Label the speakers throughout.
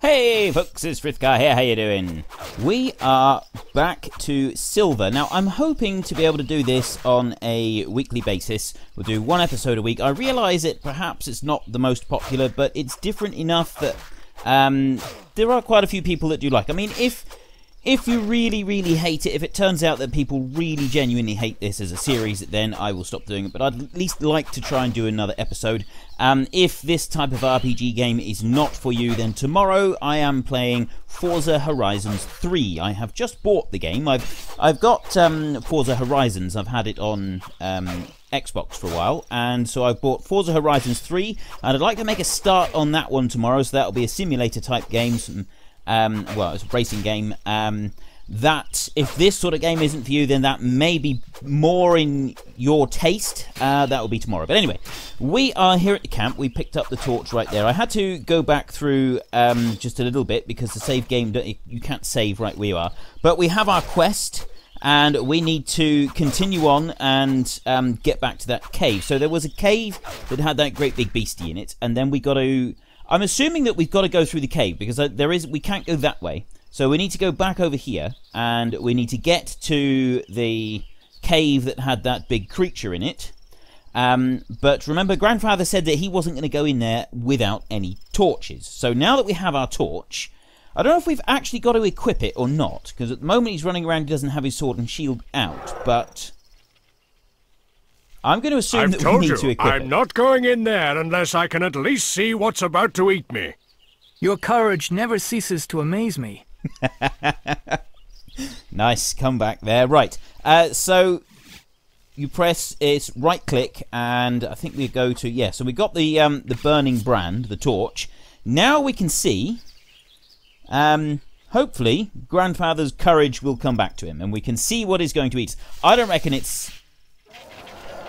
Speaker 1: Hey folks, it's Frithgar here, how you doing? We are back to Silver. Now I'm hoping to be able to do this on a weekly basis. We'll do one episode a week. I realise that perhaps it's not the most popular, but it's different enough that there are quite a few people that do like. I mean, if you really, really hate it, if it turns out that people really genuinely hate this as a series, then I will stop doing it. But I'd at least like to try and do another episode. If this type of RPG game is not for you, then tomorrow I am playing Forza Horizons 3. I have just bought the game. I've got Forza Horizons. I've had it on Xbox for a while, and so I've bought Forza Horizons 3, and I'd like to make a start on that one tomorrow. So that'll be a simulator type game. Well, it's a racing game. That, if this sort of game isn't for you, then that may be more in your taste. That will be tomorrow. But anyway, we are here at the camp. We picked up the torch right there. I had to go back through just a little bit because the save game, you can't save right where you are. But we have our quest, and we need to continue on and get back to that cave. So there was a cave that had that great big beastie in it, and then we got to... I'm assuming that we've got to go through the cave because we can't go that way. So we need to go back over here, and we need to get to the cave that had that big creature in it. But remember, Grandfather said that he wasn't going to go in there without any torches. So now that we have our torch, I don't know if we've actually got to equip it or not, because at the moment he's running around, he doesn't have his sword and shield out, but I'm going to assume that we need to equip it.
Speaker 2: I'm not going in there unless I can at least see what's about to eat me.
Speaker 3: Your courage never ceases to amaze me.
Speaker 1: Nice comeback there. Right, so you press it's right click, and I think we go to, yeah, so we got the burning brand, the torch. Now we can see, hopefully Grandfather's courage will come back to him, and we can see what he's going to eat. I don't reckon it's...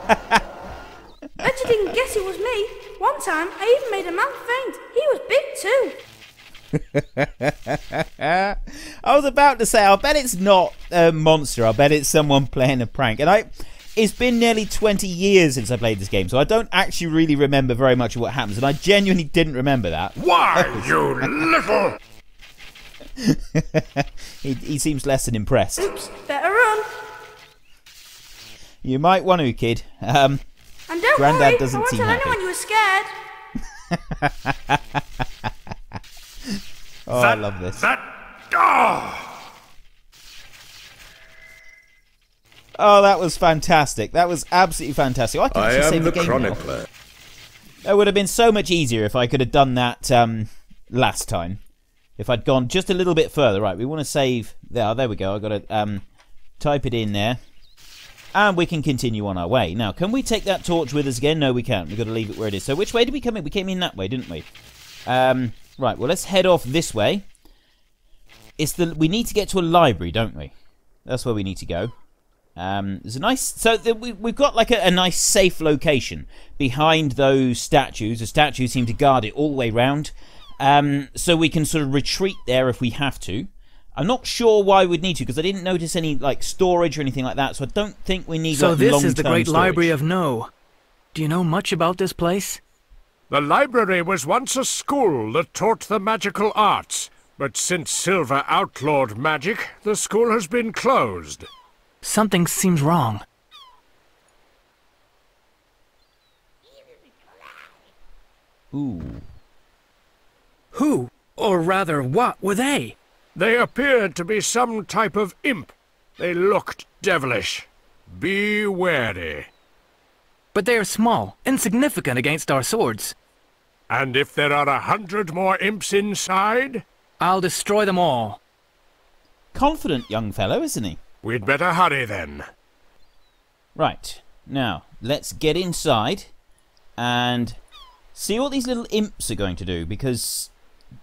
Speaker 4: Bet you didn't guess it was me. One time I even made a man faint. He was big too.
Speaker 1: I was about to say, I bet it's not a monster. I bet it's someone playing a prank. And it's been nearly 20 years since I played this game, so I don't actually really remember very much of what happens, and I genuinely didn't remember that.
Speaker 2: Why, you little...
Speaker 1: he seems less than impressed.
Speaker 4: Oops, better run.
Speaker 1: You might want to, kid.
Speaker 4: And don't
Speaker 1: Grandad
Speaker 4: worry,
Speaker 1: doesn't
Speaker 4: I won't
Speaker 1: seem
Speaker 4: tell
Speaker 1: happy.
Speaker 4: anyone you were scared.
Speaker 1: Oh, I love this. Oh, that was fantastic. That was absolutely fantastic. I can actually save the game
Speaker 2: chronicler.
Speaker 1: It would have been so much easier if I could have done that last time. If I'd gone just a little bit further. Right, we want to save... There we go. I've got to type it in there. And we can continue on our way. Now, can we take that torch with us again? No, we can't. We've got to leave it where it is. So which way did we come in? We came in that way, didn't we? Right, well, let's head off this way. We need to get to a library, don't we? That's where we need to go. There's a nice... So we've got like a nice safe location behind those statues. The statues seem to guard it all the way round. So we can sort of retreat there if we have to. I'm not sure why we'd need to, because I didn't notice any like storage or anything like that, so I don't think we need
Speaker 3: So
Speaker 1: like,
Speaker 3: this is the great
Speaker 1: storage.
Speaker 3: library of No. Do you know much about this place?
Speaker 2: The library was once a school that taught the magical arts, but since Silver outlawed magic, the school has been closed.
Speaker 3: Something seems wrong.
Speaker 1: Ooh.
Speaker 3: Who, or rather what, were they?
Speaker 2: They appeared to be some type of imp. They looked devilish. Be wary.
Speaker 3: But they are small, insignificant against our swords.
Speaker 2: And if there are 100 more imps inside?
Speaker 3: I'll destroy them all.
Speaker 1: Confident young fellow, isn't he?
Speaker 2: We'd better hurry then.
Speaker 1: Right, now, let's get inside and see what these little imps are going to do, because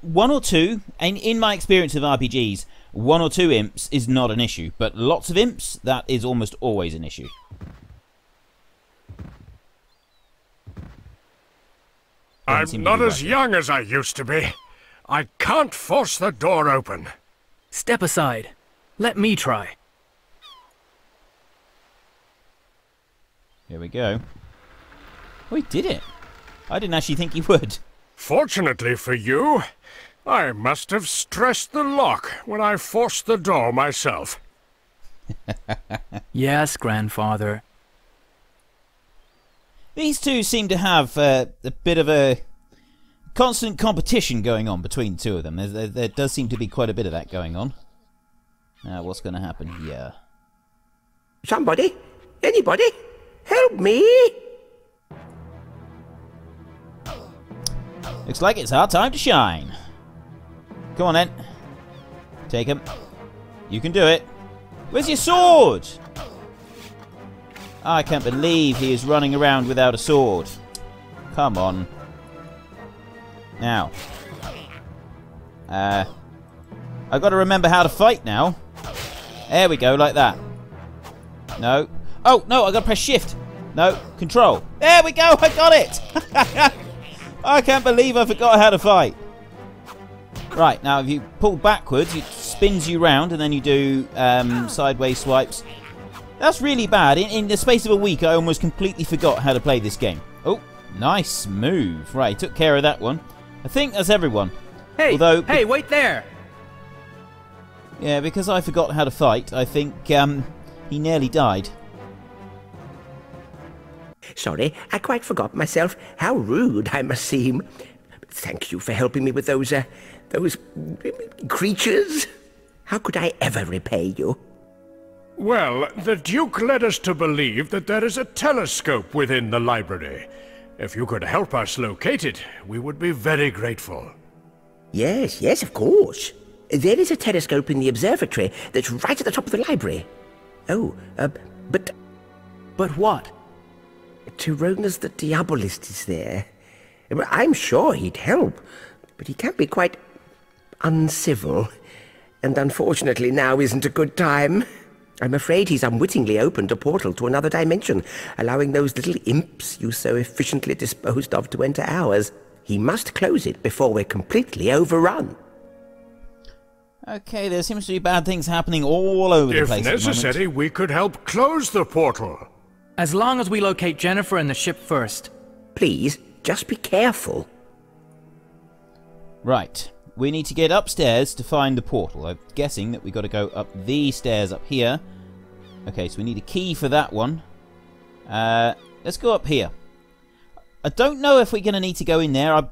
Speaker 1: one or two, and in my experience of RPGs, one or two imps is not an issue, but lots of imps, that is almost always an issue.
Speaker 2: I'm not as young as I used to be. I can't force the door open.
Speaker 3: Step aside. Let me try.
Speaker 1: Here we go. Oh, he did it. I didn't actually think he would.
Speaker 2: Fortunately for you, I must have stressed the lock when I forced the door myself.
Speaker 3: Yes, grandfather.
Speaker 1: These two seem to have a bit of a constant competition going on between the two of them. There does seem to be quite a bit of that going on. Now, what's going to happen here?
Speaker 5: Somebody? Anybody? Help me!
Speaker 1: Looks like it's our time to shine. Come on then. Take him. You can do it. Where's your sword? I can't believe he is running around without a sword. Come on. Now. I've got to remember how to fight now. There we go, like that. No. Oh, no, I've got to press shift. No, control. There we go, I got it! I can't believe I forgot how to fight. Right, now if you pull backwards, it spins you round and then you do sideways swipes. That's really bad. In the space of a week, I almost completely forgot how to play this game. Oh, nice move. Right, took care of that one. I think that's everyone.
Speaker 3: Hey,
Speaker 1: Although,
Speaker 3: hey, wait there!
Speaker 1: Yeah, because I forgot how to fight, I think he nearly died.
Speaker 5: Sorry, I quite forgot myself. How rude I must seem. Thank you for helping me with those creatures. How could I ever repay you?
Speaker 2: Well, the Duke led us to believe that there is a telescope within the library. If you could help us locate it, we would be very grateful.
Speaker 5: Yes, yes, of course. There is a telescope in the observatory that's right at the top of the library. Oh, but
Speaker 3: what?
Speaker 5: Tyronas the diabolist is there. I'm sure he'd help, but he can be quite uncivil. And unfortunately now isn't a good time. I'm afraid he's unwittingly opened a portal to another dimension, allowing those little imps you so efficiently disposed of to enter ours. He must close it before we're completely overrun.
Speaker 1: Okay, there seems to be bad things happening all over the place.
Speaker 2: If necessary, we could help close the portal.
Speaker 3: As long as we locate Jennifer and the ship first.
Speaker 5: Please, just be careful.
Speaker 1: Right, we need to get upstairs to find the portal. I'm guessing that we've got to go up these stairs up here. Okay, so we need a key for that one. Let's go up here. I don't know if we're going to need to go in there.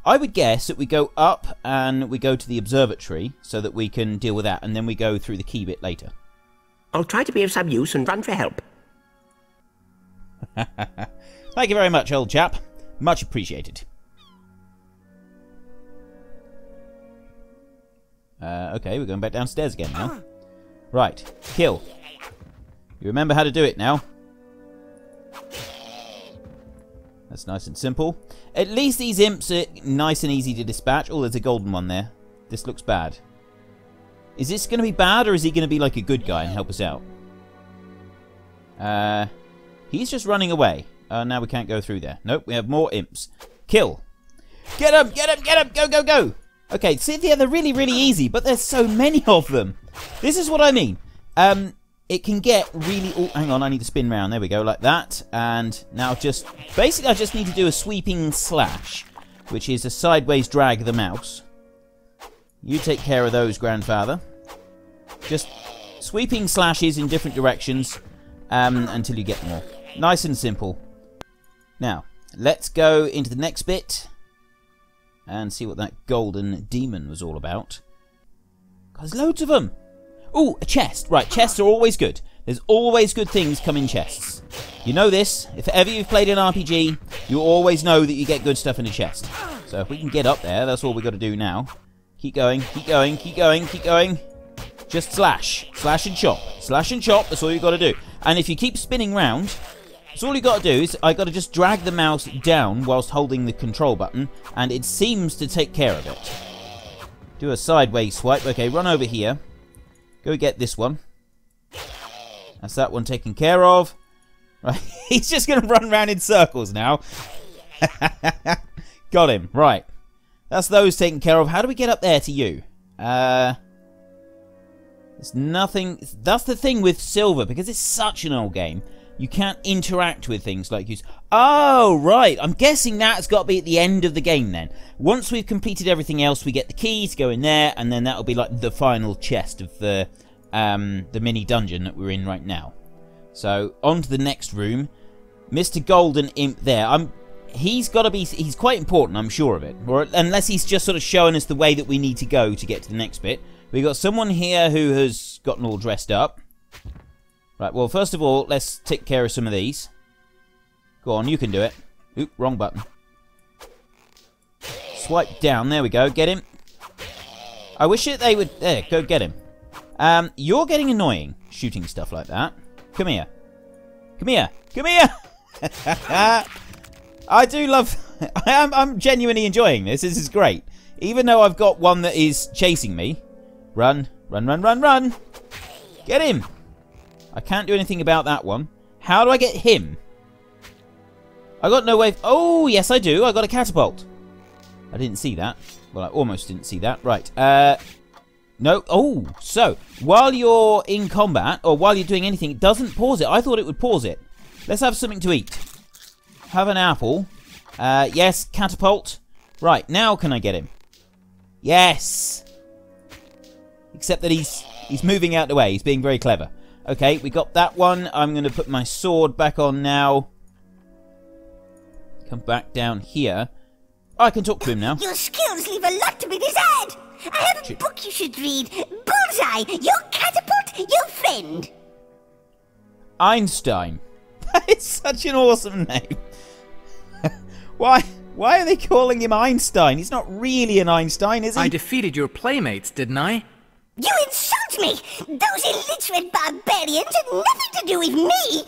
Speaker 1: I would guess that we go up and we go to the observatory so that we can deal with that, and then we go through the key bit later.
Speaker 5: I'll try to be of some use and run for help.
Speaker 1: Thank you very much, old chap. Much appreciated. Okay, we're going back downstairs again now. Right, kill. You remember how to do it now. That's nice and simple. At least these imps are nice and easy to dispatch. Oh, there's a golden one there. This looks bad. Is this going to be bad, or is he going to be like a good guy and help us out? He's just running away. Now we can't go through there. Nope, we have more imps. Kill. Get him! Get him! Get him! Go, go, go! Okay, see, yeah, they're really, really easy, but there's so many of them. This is what I mean. It can get really... Oh, hang on, I need to spin round. There we go, like that. And now just... Basically, I just need to do a sweeping slash, which is a sideways drag of the mouse. You take care of those, grandfather. Just sweeping slashes in different directions until you get more. Nice and simple. Now, let's go into the next bit and see what that golden demon was all about. There's loads of them. Ooh, a chest. Right, chests are always good. There's always good things come in chests. You know this. If ever you've played an RPG, you always know that you get good stuff in a chest. So if we can get up there, that's all we've got to do now. Keep going, keep going, keep going, keep going. Just slash. Slash and chop. Slash and chop, that's all you've got to do. And if you keep spinning round, so all you've got to do is I've got to just drag the mouse down whilst holding the control button, and it seems to take care of it. Do a sideways swipe. Okay, run over here. Go get this one. That's that one taken care of. Right, he's just going to run around in circles now. Got him. Right. That's those taken care of. How do we get up there to you? There's nothing. That's the thing with Silver, because it's such an old game. you can't interact with things like use... Oh, right. I'm guessing that's got to be at the end of the game then. Once we've completed everything else, we get the keys, go in there, and then that'll be like the final chest of the mini dungeon that we're in right now. So, on to the next room. Mr. Golden Imp there. He's got to be... He's quite important, I'm sure of it. Or unless he's just sort of showing us the way that we need to go to get to the next bit. We've got someone here who has gotten all dressed up. Right, well, first of all, let's take care of some of these. Go on, you can do it. Oop, wrong button. Swipe down, there we go, get him. I wish they would... There, go get him. You're getting annoying, shooting stuff like that. Come here. Come here. Come here! I do love... I'm genuinely enjoying this. This is great. Even though I've got one that is chasing me. Run. Run, run, run, run. Get him. I can't do anything about that one. How do I get him? I got no way... Oh, yes, I do. I got a catapult. I didn't see that. Well, I almost didn't see that. Right. No. Oh, so while you're in combat, or while you're doing anything, it doesn't pause it. I thought it would pause it. Let's have something to eat. Have an apple. Yes, catapult. Right, now can I get him? Yes. Except that he's moving out the way. He's being very clever. Okay, we got that one. I'm going to put my sword back on now. Come back down here. Oh, I can talk to him now.
Speaker 6: Your skills leave a lot to be desired. I have a book you should read. Bullseye, your catapult, your friend.
Speaker 1: Einstein. That is such an awesome name. Why are they calling him Einstein? He's not really an Einstein, is he?
Speaker 3: I defeated your playmates, didn't I?
Speaker 6: You insult me! Those illiterate barbarians had nothing to do with me!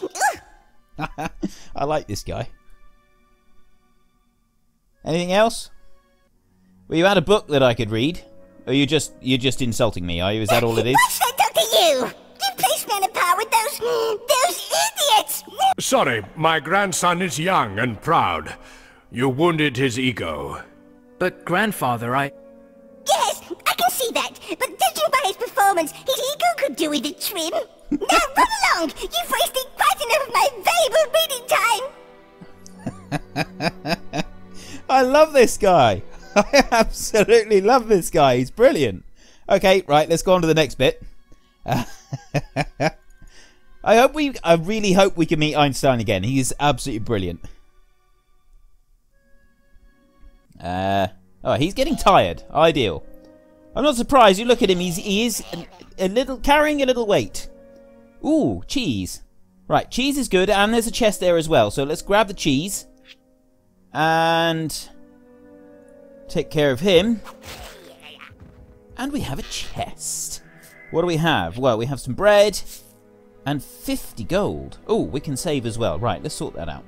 Speaker 6: Ugh.
Speaker 1: I like this guy. Anything else? Well, you had a book that I could read. Or you're just insulting me, are you? Is that all it is?
Speaker 6: What's that done to you? You placed me on a par with those idiots!
Speaker 2: Sorry, my grandson is young and proud. You wounded his ego.
Speaker 3: But grandfather,
Speaker 6: Yes, I can see that, but judging by his performance, his ego could do with a trim. Now run along! You've wasted quite enough of my valuable reading time!
Speaker 1: I love this guy! I absolutely love this guy, he's brilliant! Okay, right, let's go on to the next bit. I really hope we can meet Einstein again. He is absolutely brilliant. Oh, he's getting tired. Ideal. I'm not surprised. You look at him. He is a little carrying a little weight. Ooh, cheese. Right, cheese is good, and there's a chest there as well. So let's grab the cheese and take care of him. And we have a chest. What do we have? Well, we have some bread and 50 gold. Oh, we can save as well. Right, let's sort that out.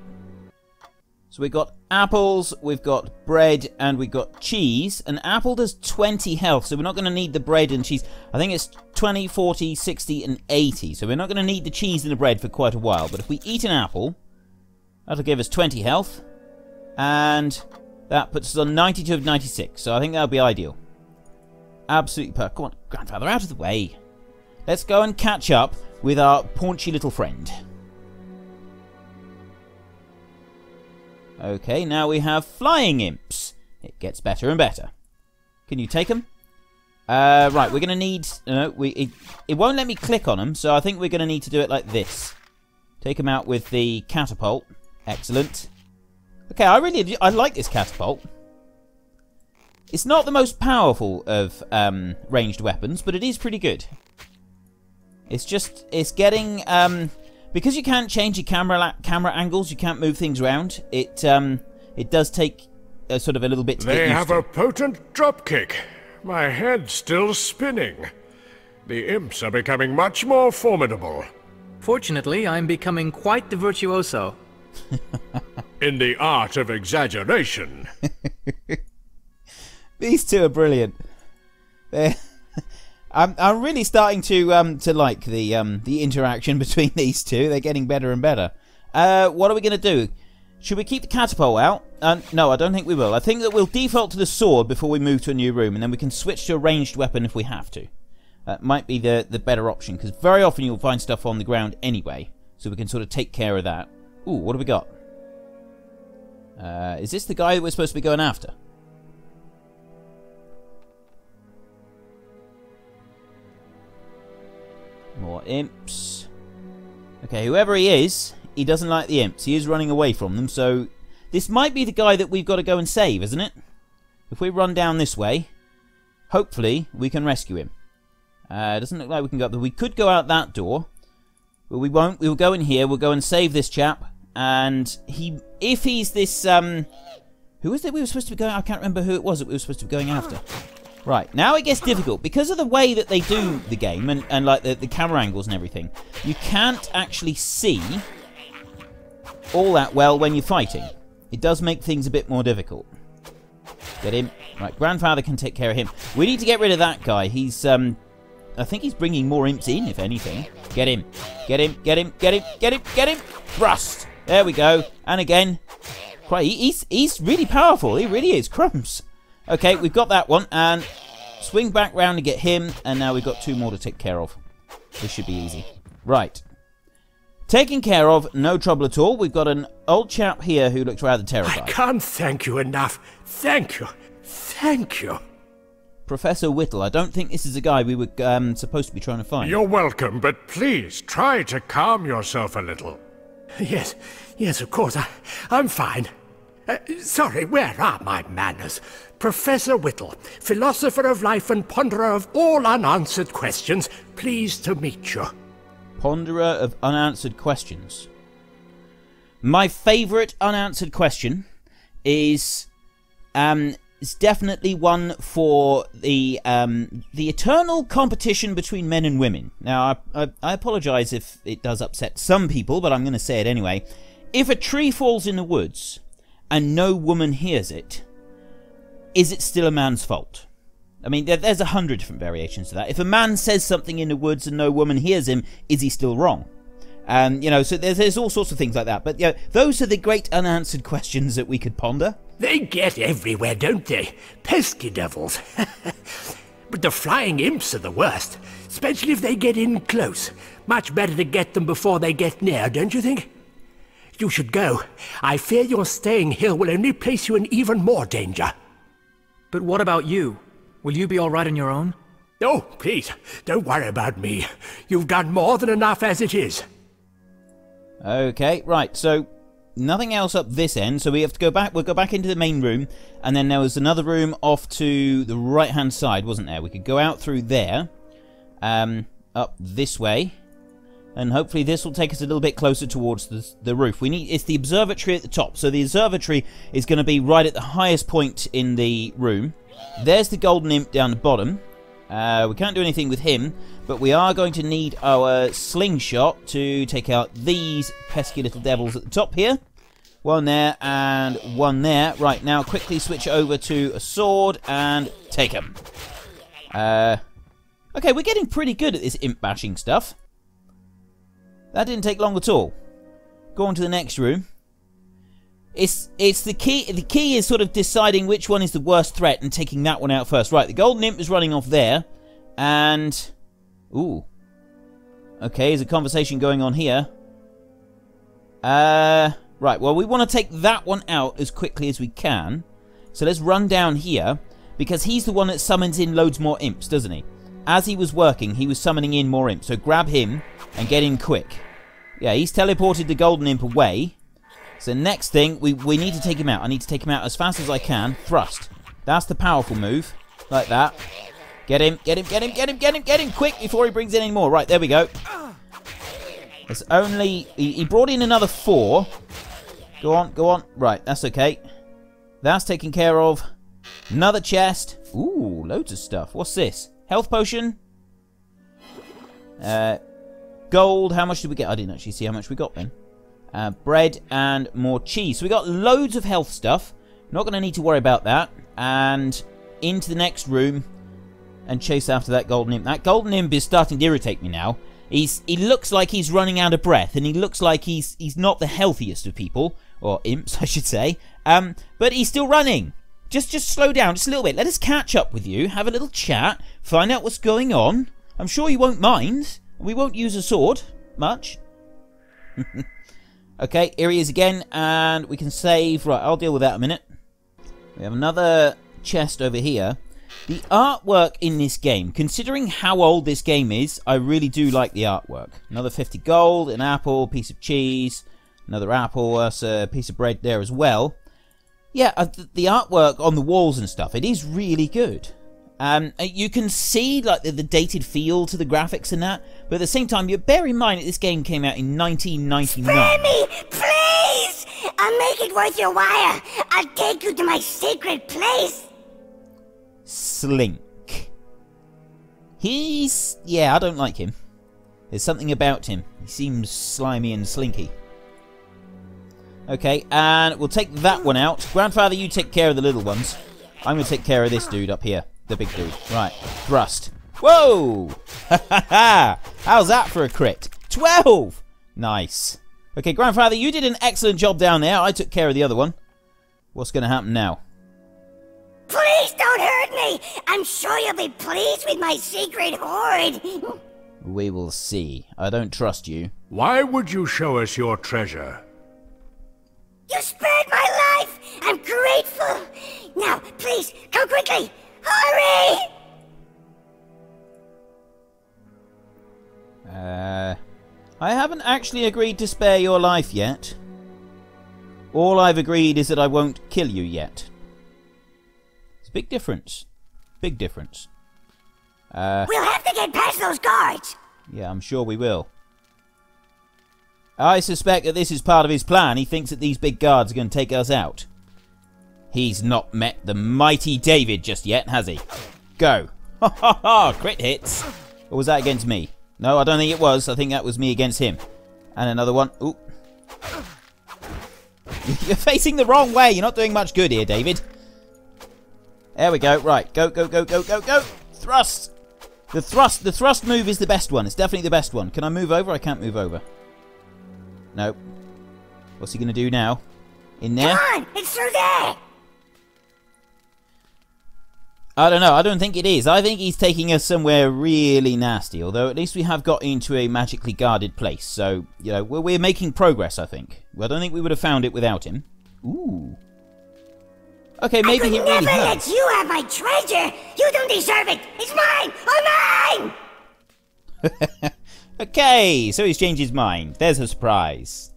Speaker 1: So we've got apples, we've got bread, and we've got cheese. An apple does 20 health, so we're not going to need the bread and cheese. I think it's 20, 40, 60, and 80. So we're not going to need the cheese and the bread for quite a while. But if we eat an apple, that'll give us 20 health. And that puts us on 92 of 96. So I think that'll be ideal. Absolutely perfect. Come on, grandfather, out of the way. Let's go and catch up with our paunchy little friend. Okay, now we have flying imps. It gets better and better. Can you take them? Right, we're going to need... it won't let me click on them, so I think we're going to need to do it like this. Take them out with the catapult. Excellent. Okay, I like this catapult. It's not the most powerful of ranged weapons, but it is pretty good. It's getting... because you can't change your camera angles, you can't move things around. It does take sort of a little bit to get used to.
Speaker 2: They have a potent dropkick. My head's still spinning. The imps are becoming much more formidable.
Speaker 3: Fortunately, I'm becoming quite the virtuoso.
Speaker 2: In the art of exaggeration.
Speaker 1: These two are brilliant. I'm really starting to like the interaction between these two. They're getting better and better. What are we going to do? Should we keep the catapult out? No, I don't think we will. I think that we'll default to the sword before we move to a new room, and then we can switch to a ranged weapon if we have to. That might be the better option, because very often you'll find stuff on the ground anyway. So we can sort of take care of that. Ooh, what do we got? Is this the guy that we're supposed to be going after? More imps. Okay, whoever he is, he doesn't like the imps. He is running away from them, so this might be the guy that we've got to go and save, isn't it? If we run down this way, hopefully we can rescue him. It doesn't look like we can go up there. We could go out that door, but we won't. We'll go in here. We'll go and save this chap. And if he's this, who was it we were supposed to be going? I can't remember who it was that we were supposed to be going after. Right, now it gets difficult. Because of the way that they do the game, and like the camera angles and everything, you can't actually see all that well when you're fighting. It does make things a bit more difficult. Get him. Right, Grandfather can take care of him. We need to get rid of that guy. He's, I think he's bringing more imps in, if anything. Get him. Get him, get him, get him, get him, get him. Thrust. There we go. And again. He's really powerful. He really is. Crumbs. Okay, we've got that one, and swing back round to get him, and now we've got 2 more to take care of. This should be easy. Right. Taken care of, no trouble at all. We've got an old chap here who looks rather terrified.
Speaker 2: I can't thank you enough. Thank you. Thank you.
Speaker 1: Professor Whittle, I don't think this is a guy we were supposed to be trying to find.
Speaker 2: You're welcome, but please try to calm yourself a little. Yes, of course. I'm fine. Sorry, where are my manners? Professor Whittle, philosopher of life and ponderer of all unanswered questions, pleased to meet you.
Speaker 1: Ponderer of unanswered questions. My favourite unanswered question is definitely one for the eternal competition between men and women. Now, I apologise if it does upset some people, but I'm going to say it anyway. If a tree falls in the woods and no woman hears it, is it still a man's fault? I mean, there's 100 different variations to that. If a man says something in the woods and no woman hears him, is he still wrong? You know, so there's all sorts of things like that. But, you know, those are the great unanswered questions that we could ponder.
Speaker 2: They get everywhere, don't they? Pesky devils. But the flying imps are the worst, especially if they get in close. Much better to get them before they get near, don't you think? You should go. I fear your staying here will only place you in even more danger.
Speaker 3: But what about you? Will you be all right on your own?
Speaker 2: Oh, please, don't worry about me. You've done more than enough as it is.
Speaker 1: Okay, right, so nothing else up this end, so we have to go back. We'll go back into the main room, and then there was another room off to the right-hand side, wasn't there? We could go out through there, up this way, and hopefully this will take us a little bit closer towards the roof. It's the observatory at the top, so the observatory is going to be right at the highest point in the room. There's the golden imp down the bottom. We can't do anything with him, but we are going to need our slingshot to take out these pesky little devils at the top here. One there and one there. Right, now quickly switch over to a sword and take him. Okay, we're getting pretty good at this imp bashing stuff. That didn't take long at all. Go on to the next room. It's the key. The key is sort of deciding which one is the worst threat and taking that one out first. Right, the golden imp is running off there, and ooh, okay, there's a conversation going on here. Right, well, we want to take that one out as quickly as we can. So let's run down here because he's the one that summons in loads more imps, doesn't he? As he was working, he was summoning in more imps. So grab him and get in quick. Yeah, he's teleported the golden imp away. So next thing, we need to take him out. I need to take him out as fast as I can. Thrust. That's the powerful move. Like that. Get him, get him, get him, get him, get him, get him quick before he brings in any more. Right, there we go. It's only... He brought in another 4. Go on, go on. Right, that's okay. That's taken care of. Another chest. Ooh, loads of stuff. What's this? Health potion. Gold. How much did we get? I didn't actually see how much we got then. Bread and more cheese. So we got loads of health stuff. Not going to need to worry about that. And into the next room and chase after that golden imp. That golden imp is starting to irritate me now. He looks like he's running out of breath, and he looks like he's not the healthiest of people, or imps, I should say. But he's still running. Just slow down just a little bit. Let us catch up with you, have a little chat, find out what's going on. I'm sure you won't mind. We won't use a sword much. Okay, here he is again, and we can save. Right, I'll deal with that in a minute. We have another chest over here. The artwork in this game, considering how old this game is, I really do like the artwork. Another 50 gold, an apple, piece of cheese, another apple, that's a piece of bread there as well. Yeah, the artwork on the walls and stuff, it is really good. You can see like the dated feel to the graphics and that, but at the same time, you bear in mind that this game came out in 1999.
Speaker 6: Spare me, please! I'll make it worth your while. I'll take you to my sacred place.
Speaker 1: Slink. Yeah, I don't like him. There's something about him. He seems slimy and slinky. Okay, and we'll take that one out. Grandfather, you take care of the little ones. I'm going to take care of this dude up here. The big dude. Right. Thrust. Whoa! Ha ha ha! How's that for a crit? 12! Nice. Okay, Grandfather, you did an excellent job down there. I took care of the other one. What's going to happen now?
Speaker 6: Please don't hurt me! I'm sure you'll be pleased with my secret hoard.
Speaker 1: We will see. I don't trust you.
Speaker 2: Why would you show us your treasure?
Speaker 6: You spared my life! I'm grateful! Now, please, come quickly! Hurry!
Speaker 1: I haven't actually agreed to spare your life yet. All I've agreed is that I won't kill you yet. It's a big difference. Big difference.
Speaker 6: We'll have to get past those guards!
Speaker 1: Yeah, I'm sure we will. I suspect that this is part of his plan. He thinks that these big guards are going to take us out. He's not met the mighty David just yet, has he? Go. Ha ha ha! Crit hits. Or was that against me? No, I don't think it was. I think that was me against him. And another one. Ooh. You're facing the wrong way. You're not doing much good here, David. There we go. Right. Go, go, go, go, go, go. Thrust. The thrust move is the best one. It's definitely the best one. Can I move over? I can't move over. Nope. What's he going to do now? In there?
Speaker 6: Come on! It's through there!
Speaker 1: I don't know. I don't think it is. I think he's taking us somewhere really nasty. Although at least we have got into a magically guarded place. So, you know, we're making progress, I think. I don't think we would have found it without him. Ooh. Okay, maybe he really has.
Speaker 6: I would never let you have my treasure! You don't deserve it! It's mine! All mine!
Speaker 1: Okay, so he's changed his mind. There's a surprise.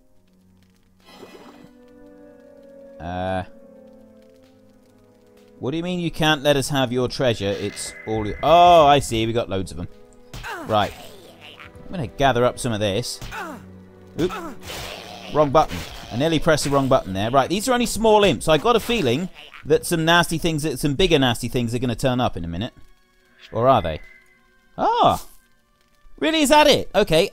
Speaker 1: What do you mean you can't let us have your treasure? It's all your... Oh, I see. We got loads of them. Right. I'm going to gather up some of this. Oop. Wrong button. I nearly pressed the wrong button there. Right, these are only small imps. I got a feeling that some nasty things, some bigger nasty things are going to turn up in a minute. Or are they? Ah. Really, is that it? Okay,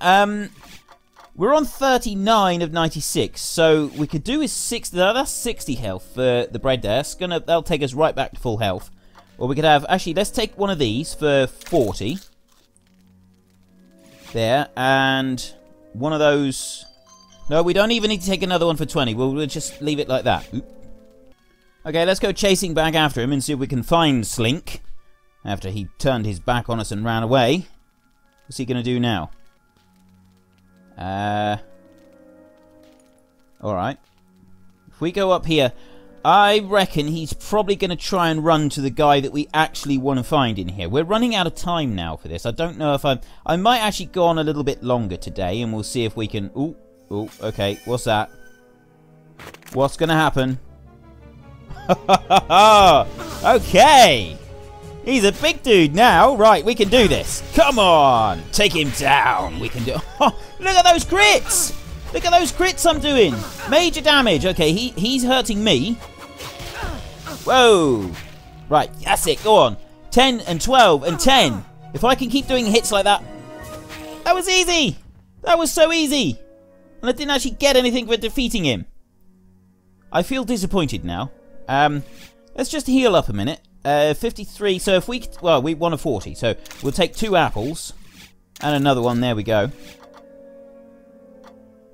Speaker 1: we're on 39 of 96, so we could do is 60. No, that's 60 health for the bread there. That'll take us right back to full health. Or we could have, actually, let's take one of these for 40. There, and one of those. No, we don't even need to take another one for 20. We'll just leave it like that. Oop. Okay, let's go chasing back after him and see if we can find Slink after he turned his back on us and ran away. What's he going to do now? Alright. If we go up here, I reckon he's probably going to try and run to the guy that we actually want to find in here. We're running out of time now for this. I don't know if I might actually go on a little bit longer today, and we'll see if we can... Ooh, ooh, okay, what's that? What's going to happen? Okay! He's a big dude now. Right, we can do this. Come on. Take him down. We can do... Oh, look at those crits. Look at those crits I'm doing. Major damage. Okay, he's hurting me. Whoa. Right, that's it. Go on. 10 and 12 and 10. If I can keep doing hits like that... That was easy. That was so easy. And I didn't actually get anything for defeating him. I feel disappointed now. Let's just heal up a minute. 53, so if we... Well, we won a 40, so we'll take 2 apples. And another one, there we go.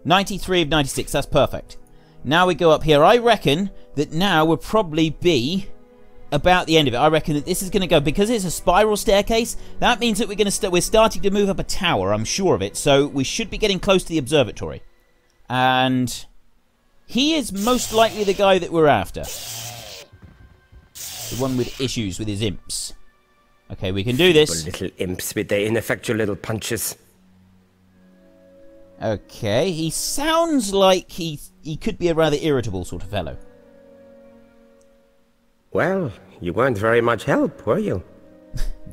Speaker 1: 93 of 96, that's perfect. Now we go up here. I reckon that now will probably be about the end of it. I reckon that this is going to go... Because it's a spiral staircase, that means that we're starting to move up a tower, I'm sure of it. So we should be getting close to the observatory. And he is most likely the guy that we're after. The one with issues with his imps. Okay, we can do this.
Speaker 5: Little imps with their ineffectual little punches.
Speaker 1: Okay, he sounds like he could be a rather irritable sort of fellow.
Speaker 5: Well, you weren't very much help, were you?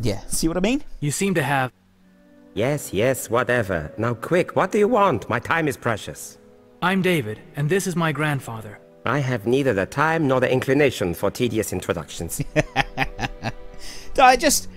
Speaker 1: Yeah, see what I mean?
Speaker 3: You seem to have...
Speaker 5: Yes, whatever. Now quick, what do you want? My time is precious.
Speaker 3: I'm David, and this is my grandfather.
Speaker 5: I have neither the time nor the inclination for tedious introductions.
Speaker 1: I just...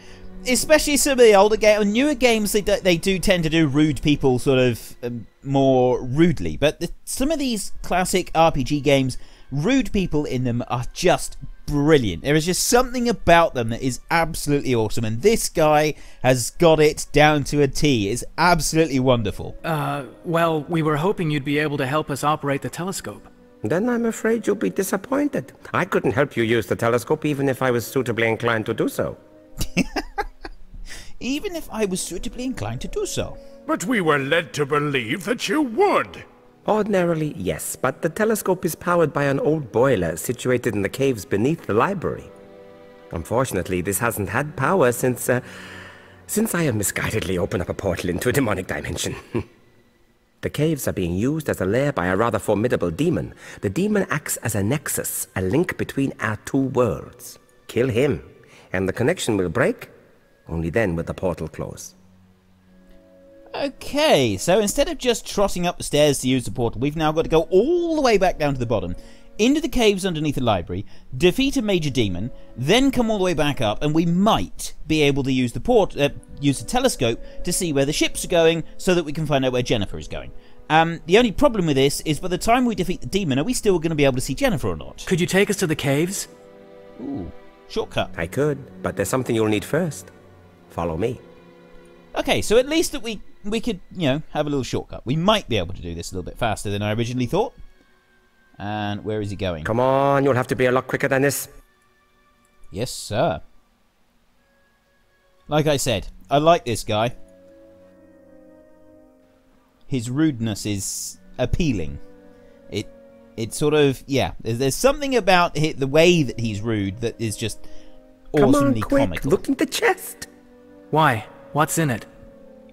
Speaker 1: Especially some of the older games, newer games, they do tend to do rude people sort of more rudely. But some of these classic RPG games, rude people in them are just brilliant. There is just something about them that is absolutely awesome. And this guy has got it down to a T. It's absolutely wonderful.
Speaker 3: Well, we were hoping you'd be able to help us operate the telescope.
Speaker 5: Then I'm afraid you'll be disappointed. I couldn't help you use the telescope even if I was suitably inclined to do so.
Speaker 1: Even if I was suitably inclined to do so.
Speaker 2: But we were led to believe that you would.
Speaker 5: Ordinarily, yes, but the telescope is powered by an old boiler situated in the caves beneath the library. Unfortunately, this hasn't had power since I have misguidedly opened up a portal into a demonic dimension. The caves are being used as a lair by a rather formidable demon. The demon acts as a nexus, a link between our two worlds. Kill him, and the connection will break. Only then will the portal close.
Speaker 1: Okay, so instead of just trotting up the stairs to use the portal, we've now got to go all the way back down to the bottom, into the caves underneath the library, defeat a major demon, then come all the way back up, and we might be able to use the telescope to see where the ships are going, so that we can find out where Jennifer is going. The only problem with this is by the time we defeat the demon, are we still going to be able to see Jennifer or not?
Speaker 3: Could you take us to the caves?
Speaker 1: Ooh, shortcut.
Speaker 5: I could, but there's something you'll need first. Follow me.
Speaker 1: Okay, so at least that we could, have a little shortcut. We might be able to do this a little bit faster than I originally thought. And where is he going?
Speaker 5: Come on, you'll have to be a lot quicker than this.
Speaker 1: Yes, sir. Like I said, I like this guy. His rudeness is appealing. It's sort of, yeah, there's something about the way that he's rude that is just awesomely
Speaker 5: Come on, quick,
Speaker 1: comical.
Speaker 5: look at the chest.
Speaker 3: Why? What's in it?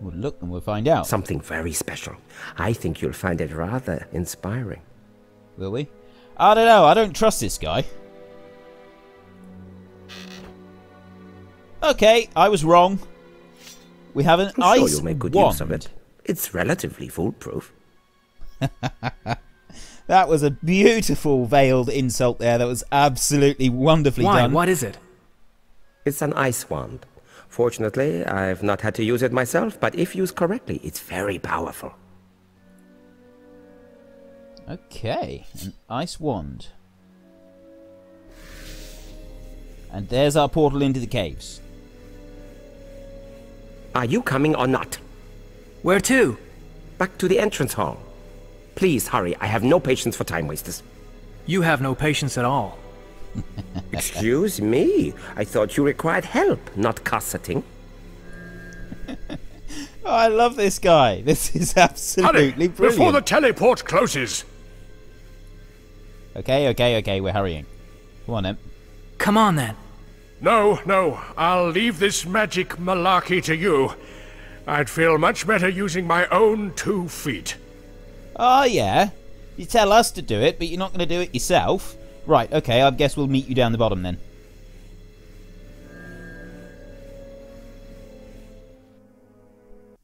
Speaker 1: We'll look and we'll find out.
Speaker 5: Something very special. I think you'll find it rather inspiring.
Speaker 1: Will we? I don't know. I don't trust this guy. Okay, I was wrong. We have an
Speaker 5: I'm sure
Speaker 1: ice
Speaker 5: you'll make good
Speaker 1: wand.
Speaker 5: use of it. It's relatively foolproof.
Speaker 1: That was a beautiful veiled insult there. That was absolutely wonderfully
Speaker 3: Why?
Speaker 1: done.
Speaker 3: What is it?
Speaker 5: It's an ice wand. Fortunately, I've not had to use it myself, but if used correctly, it's very powerful.
Speaker 1: Okay, an ice wand. And there's our portal into the caves.
Speaker 5: Are you coming or not?
Speaker 3: Where to?
Speaker 5: Back to the entrance hall. Please hurry, I have no patience for time wasters.
Speaker 3: You have no patience at all.
Speaker 5: Excuse me, I thought you required help, not cosseting.
Speaker 1: Oh, I love this guy. This is absolutely
Speaker 2: Hurry,
Speaker 1: brilliant.
Speaker 2: before the teleport closes.
Speaker 1: Okay, we're hurrying. Come on, Imp.
Speaker 3: Come on, then.
Speaker 2: No, I'll leave this magic malarkey to you. I'd feel much better using my own 2 feet.
Speaker 1: Oh, yeah? You tell us to do it, but you're not going to do it yourself? Right, okay, I guess we'll meet you down the bottom then.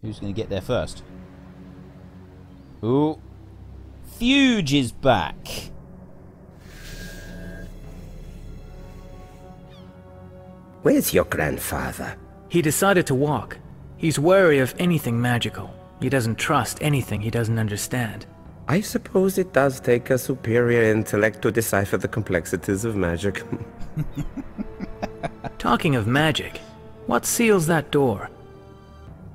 Speaker 1: Who's going to get there first? Ooh. Fuge is back.
Speaker 5: Where's your grandfather?
Speaker 3: He decided to walk. He's wary of anything magical. He doesn't trust anything he doesn't understand.
Speaker 5: I suppose it does take a superior intellect to decipher the complexities of magic.
Speaker 3: Talking of magic, what seals that door?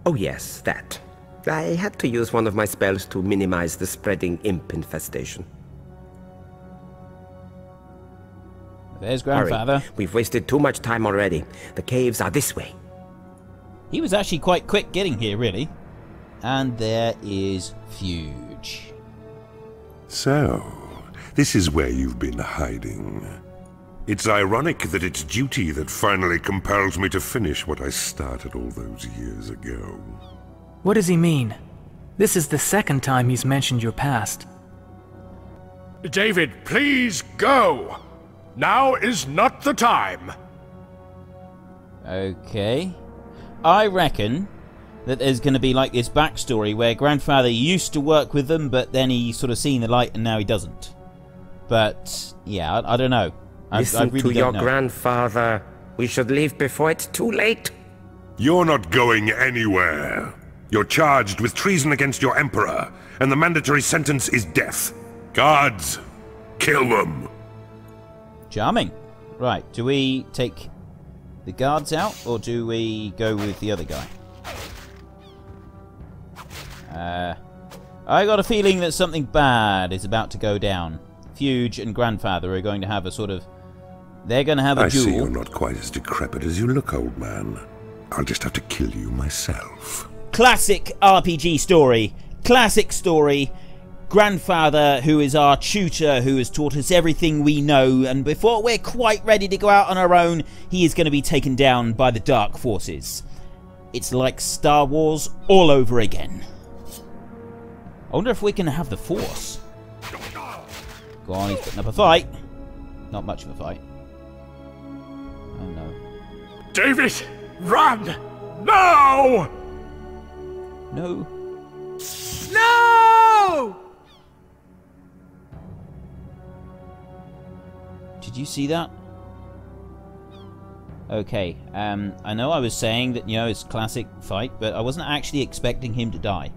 Speaker 5: Oh yes, that. I had to use one of my spells to minimize the spreading imp infestation.
Speaker 1: There's Grandfather.
Speaker 5: Hurry. We've wasted too much time already. The caves are this way.
Speaker 1: He was actually quite quick getting here, really. And there is Fuge.
Speaker 7: So, this is where you've been hiding. It's ironic that it's duty that finally compels me to finish what I started all those years ago.
Speaker 3: What does he mean? This is the second time he's mentioned your past.
Speaker 8: David, please go! Now is not the time!
Speaker 1: Okay. I reckon that there's going to be like this backstory where Grandfather used to work with them, but then he sort of seen the light and now he doesn't. But, yeah, I don't know.
Speaker 5: Listen
Speaker 1: really
Speaker 5: to your
Speaker 1: know.
Speaker 5: grandfather. We should leave before it's too late.
Speaker 7: You're not going anywhere. You're charged with treason against your Emperor, and the mandatory sentence is death. Guards, kill them.
Speaker 1: Charming. Right, do we take the guards out, or do we go with the other guy? I got a feeling that something bad is about to go down. Fuge and Grandfather are going to have a sort of... They're going to have a duel.
Speaker 7: I see you're not quite as decrepit as you look, old man. I'll just have to kill you myself.
Speaker 1: Classic RPG story. Classic story. Grandfather, who is our tutor, who has taught us everything we know, and before we're quite ready to go out on our own, he is going to be taken down by the Dark Forces. It's like Star Wars all over again. I wonder if we can have the Force. Go on, he's putting up a fight. Not much of a fight. Oh no.
Speaker 8: David, run! No!
Speaker 1: No.
Speaker 8: No!
Speaker 1: Did you see that? Okay, I know I was saying that, you know, it's classic fight, but I wasn't actually expecting him to die.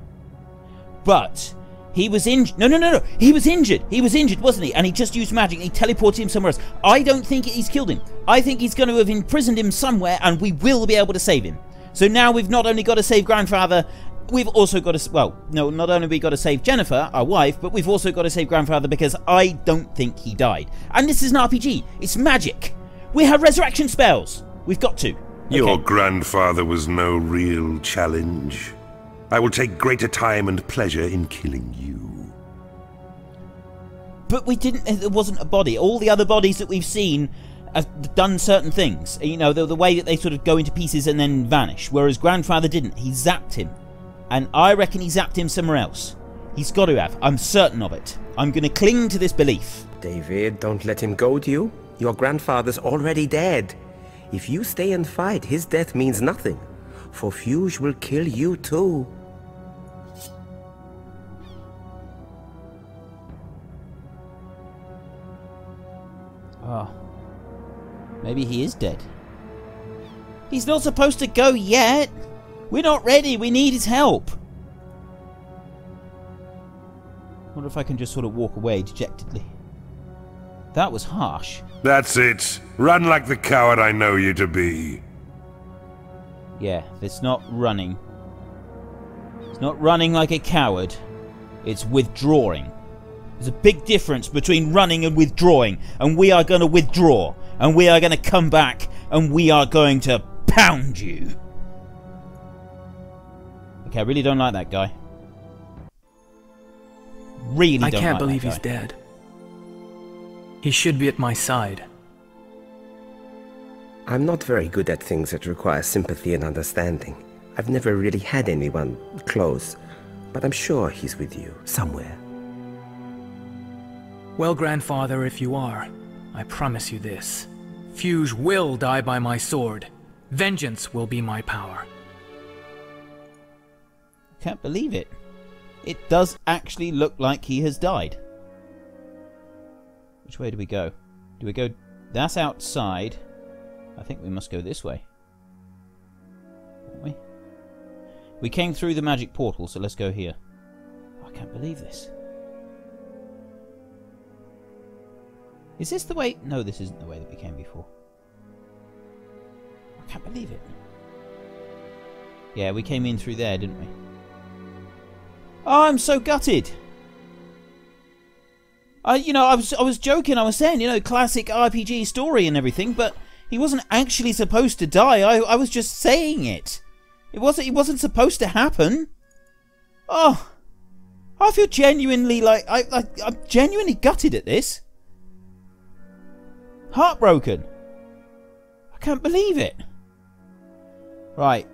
Speaker 1: But he was injured. No. He was injured. He was injured, wasn't he? And he just used magic. And he teleported him somewhere else. I don't think he's killed him. I think he's going to have imprisoned him somewhere, and we will be able to save him. So now we've not only got to save Grandfather, we've also got to... Well, no, not only have we got to save Jennifer, our wife, but we've also got to save Grandfather because I don't think he died. And this is an RPG. It's magic. We have resurrection spells. We've got to. Okay.
Speaker 7: Your grandfather was no real challenge. I will take greater time and pleasure in killing you.
Speaker 1: But we didn't... It wasn't a body. All the other bodies that we've seen have done certain things. You know, the way that they sort of go into pieces and then vanish. Whereas Grandfather didn't. He zapped him. And I reckon he zapped him somewhere else. He's got to have. I'm certain of it. I'm going to cling to this belief.
Speaker 5: David, don't let him goad you. Your grandfather's already dead. If you stay and fight, his death means nothing. For Fuge will kill you too.
Speaker 1: Oh. Maybe he is dead. He's not supposed to go yet. We're not ready. We need his help. I wonder if I can just sort of walk away dejectedly. That was harsh.
Speaker 7: That's it. Run like the coward I know you to be.
Speaker 1: Yeah, it's not running. It's not running like a coward. It's withdrawing. There's a big difference between running and withdrawing. And we are going to withdraw. And we are going to come back. And we are going to pound you. Okay, I really don't like that guy. Really don't like that guy.
Speaker 3: I can't believe he's dead. He should be at my side.
Speaker 5: I'm not very good at things that require sympathy and understanding. I've never really had anyone close, but I'm sure he's with you, somewhere.
Speaker 3: Well, Grandfather, if you are, I promise you this. Fuge will die by my sword. Vengeance will be my power.
Speaker 1: Can't believe it. It does actually look like he has died. Which way do we go? Do we go... That's outside. I think we must go this way. Don't we? We came through the magic portal, so let's go here. Oh, I can't believe this. Is this the way... No, this isn't the way that we came before. I can't believe it. Yeah, we came in through there, didn't we? Oh, I'm so gutted. I was joking. I was saying, you know, classic RPG story and everything, but he wasn't actually supposed to die. I was just saying it. It wasn't supposed to happen. Oh, I feel genuinely like I'm genuinely gutted at this. Heartbroken. I can't believe it. Right.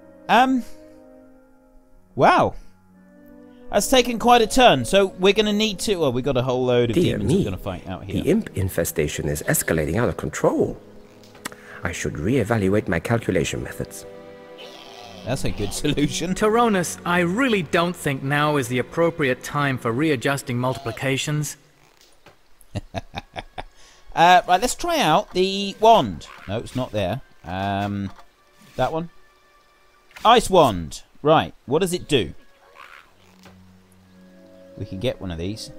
Speaker 1: Wow. That's taken quite a turn. So we're going to need to... Well, we've got a whole load of demons we're going to fight out here.
Speaker 5: The imp infestation is escalating out of control. I should reevaluate my calculation methods.
Speaker 1: That's a good solution.
Speaker 3: Tyrannus, I really don't think now is the appropriate time for readjusting multiplications.
Speaker 1: Right, let's try out the wand. No, it's not there. That one. Ice wand. Right, what does it do? We can get one of these.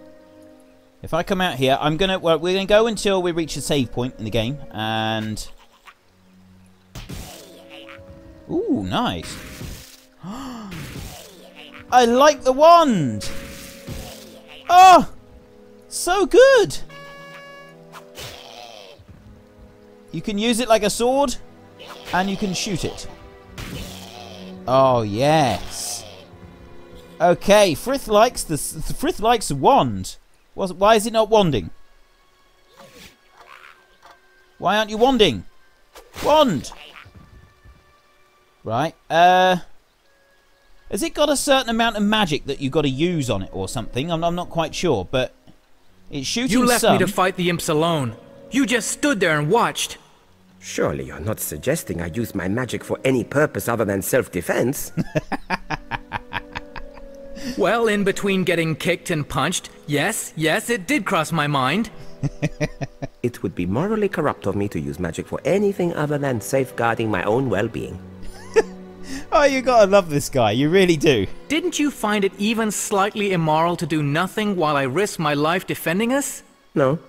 Speaker 1: If I come out here, I'm gonna... Well, we're gonna go until we reach a save point in the game, and... Ooh, nice. I like the wand! Oh! So good! You can use it like a sword, and you can shoot it. Oh, yes. Okay, Frith likes the wand. Why is it not wanding? Why aren't you wanding? Wand! Right, has it got a certain amount of magic that you've got to use on it or something? I'm not quite sure, but it's shooting some.
Speaker 3: You left me to fight the imps alone. You just stood there and watched.
Speaker 5: Surely you're not suggesting I use my magic for any purpose other than self-defense?
Speaker 3: Well, in between getting kicked and punched, yes, it did cross my mind.
Speaker 5: It would be morally corrupt of me to use magic for anything other than safeguarding my own well-being.
Speaker 1: Oh, you gotta love this guy. You really do.
Speaker 3: Didn't you find it even slightly immoral to do nothing while I risk my life defending us?
Speaker 5: No.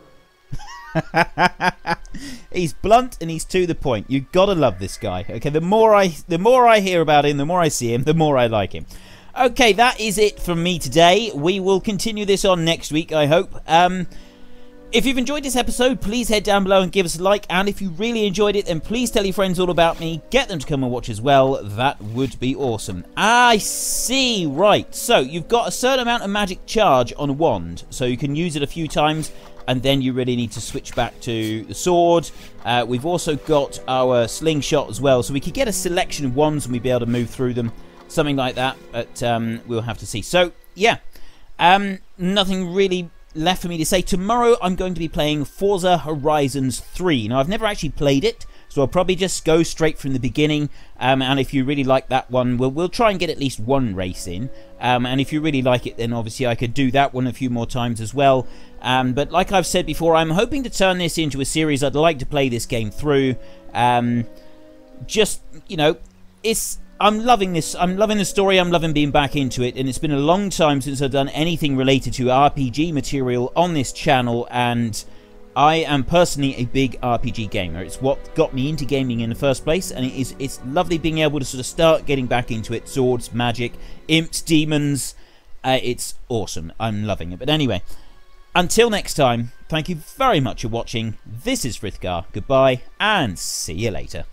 Speaker 1: He's blunt and he's to the point. You gotta love this guy. Okay, the more I hear about him, the more I see him, the more I like him. Okay, that is it from me today. We will continue this on next week, I hope. If you've enjoyed this episode, please head down below and give us a like. And if you really enjoyed it, then please tell your friends all about me. Get them to come and watch as well. That would be awesome. I see. Right. So you've got a certain amount of magic charge on a wand. So you can use it a few times. And then you really need to switch back to the sword. We've also got our slingshot as well. So we could get a selection of wands and we'd be able to move through them. Something like that. But we'll have to see. So, yeah. Nothing really left for me to say. Tomorrow I'm going to be playing Forza Horizons 3. Now I've never actually played it, so I'll probably just go straight from the beginning, and if you really like that one, we'll try and get at least one race in, and if you really like it, then obviously I could do that one a few more times as well. But like I've said before, I'm hoping to turn this into a series. I'd like to play this game through. Just, you know, I'm loving this. I'm loving the story. I'm loving being back into it. And it's been a long time since I've done anything related to RPG material on this channel. And I am personally a big RPG gamer. It's what got me into gaming in the first place. And it's lovely being able to sort of start getting back into it. Swords, magic, imps, demons. It's awesome. I'm loving it. But anyway, until next time, thank you very much for watching. This is Frithgar. Goodbye and see you later.